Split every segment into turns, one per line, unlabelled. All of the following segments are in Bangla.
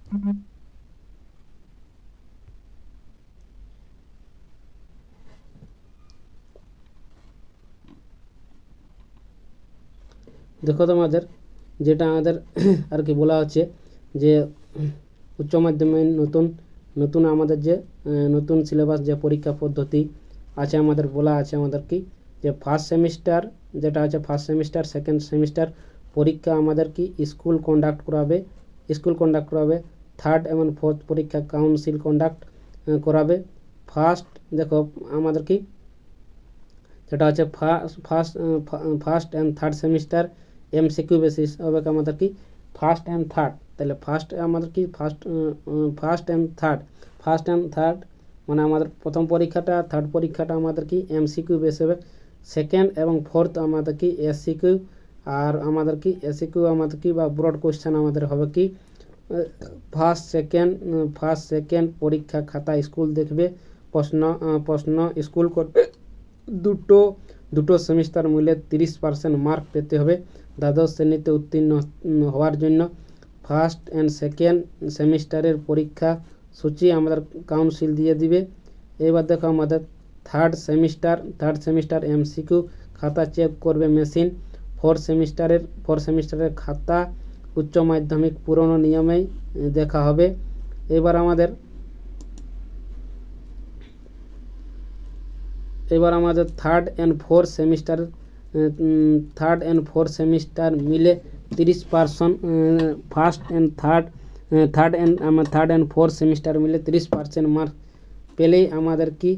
দেখো তোমাদের যেটা আমাদের আর কি বলা হচ্ছে যে উচ্চ মাধ্যমিক নতুন নতুন আমাদের যে নতুন সিলেবাস যে পরীক্ষা পদ্ধতি আছে আমাদের বলা আছে আমাদের কি যে ফার্স্ট সেমিস্টার যেটা আছে ফার্স্ট সেমিস্টার সেকেন্ড সেমিস্টার পরীক্ষা আমাদের কি স্কুল কন্ডাক্ট করাবে থার্ড এবং ফোর্থ পরীক্ষা কাউন্সিল কন্ডাক্ট করাবে ফার্স্ট দেখো আমাদের কি যেটা হচ্ছে first and third semester MCQ basis হবে আমাদের কি ফার্স্ট অ্যান্ড থার্ড তাহলে ফার্স্ট আমাদের কি ফার্স্ট অ্যান্ড থার্ড মানে আমাদের প্রথম পরীক্ষাটা থার্ড পরীক্ষাটা আমাদের কি এমসিকিউ বেস হবে সেকেন্ড এবং ফোর্থ আমাদের কি এসসিকিউ আর আমাদের কি এসসিকিউ আমাদের কি বা ব্রড কোশ্চেন আমাদের হবে কি ফার্স্ট সেকেন্ড পরীক্ষা খাতা স্কুল দেখবে প্রশ্ন স্কুল করবে দুটো সেমিস্টার মিলে 30% মার্ক পেতে হবে দ্বাদশ শ্রেণীতে উত্তীর্ণ হওয়ার জন্য ফার্স্ট অ্যান্ড সেকেন্ড সেমিস্টারের পরীক্ষা সূচি আমাদের কাউন্সিল দিয়ে দিবে। এবার দেখো আমাদের থার্ড সেমিস্টার এমসিকিউ খাতা চেক করবে মেশিন ফোর্থ সেমিস্টারের খাতা উচ্চ মাধ্যমিক পুরনো নিয়মেই দেখা হবে। এবার আমাদের থার্ড অ্যান্ড ফোর্থ সেমিস্টার মিলে 30% first and third and fourth semester মিলে 30% মার্ক পেলেই আমাদের কি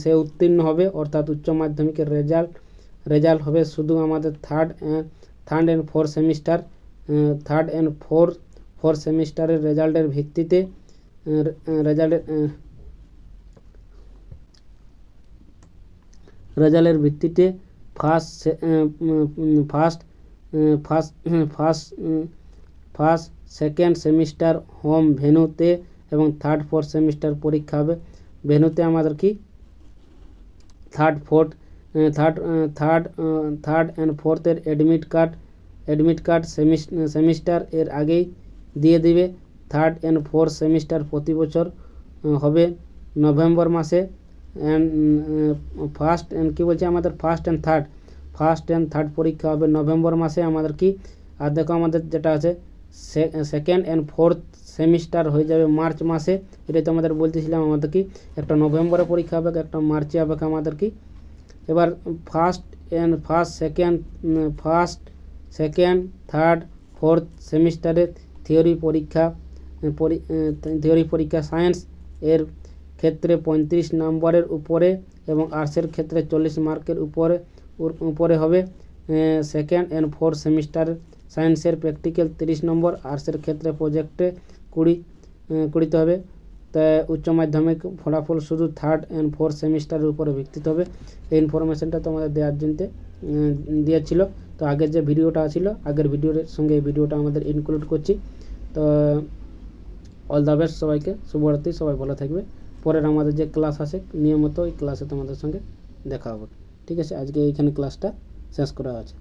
সে উত্তীর্ণ হবে অর্থাৎ উচ্চ মাধ্যমিকের রেজাল্ট হবে শুধু আমাদের থার্ড অ্যান্ড ফোর্থ সেমিস্টারের রেজাল্টের ভিত্তিতে ফার্স্ট সেকেন্ড সেমিস্টার হোম ভেন্যুতে এবং থার্ড ফোর্থ সেমিস্টার পরীক্ষা হবে ভেন্যুতে আমাদের কি থার্ড অ্যান্ড ফোর্থের অ্যাডমিট কার্ড সেমিস্টার এর আগেই দিয়ে দিবে। থার্ড অ্যান্ড ফোর্থ সেমিস্টার প্রতি বছর হবে নভেম্বর মাসে অ্যান্ড ফার্স্ট অ্যান্ড থার্ড পরীক্ষা হবে নভেম্বর মাসে আমাদের কি আর দেখো আমাদের যেটা আছে সেকেন্ড অ্যান্ড ফোর্থ সেমিস্টার হয়ে যাবে মার্চ মাসে। এটাই তো আমাদের বলতেছিলাম আমাদের কি একটা নভেম্বরে পরীক্ষা হবে একটা মার্চে হবে আমাদের কি। এবার ফার্স্ট সেকেন্ড থার্ড ফোর্থ সেমিস্টারের থিওরি পরীক্ষা সায়েন্স এর ক্ষেত্রে 35 নম্বরের উপরে এবং আর্টসের ক্ষেত্রে 40 মার্কের উপরে হবে। সেকেন্ড অ্যান্ড ফোর্থ সেমিস্টার সায়েন্সের প্র্যাকটিক্যাল 30 নম্বর আর্টসের ক্ষেত্রে প্রজেক্টে 20 হবে। তাই উচ্চ মাধ্যমিক ফলাফল শুধু থার্ড অ্যান্ড ফোর্থ সেমিস্টারের উপরে ভিত্তিতে হবে। এই ইনফরমেশনটা তোমাদের দিয়েছিল। তো আগের যে ভিডিওটা ছিল আগের ভিডিওর সঙ্গে এই ভিডিওটা আমাদের ইনক্লুড করছি। তো অল দ্য বেস্ট সবাইকে, শুভরাত্রি, সবাই ভালো থাকবে। পরের আমাদের যে ক্লাস আছে নিয়মিত ওই ক্লাসে তোমাদের সঙ্গে দেখা হবে। ঠিক আছে, আজকে এইখানে ক্লাসটা শেষ করা আছে।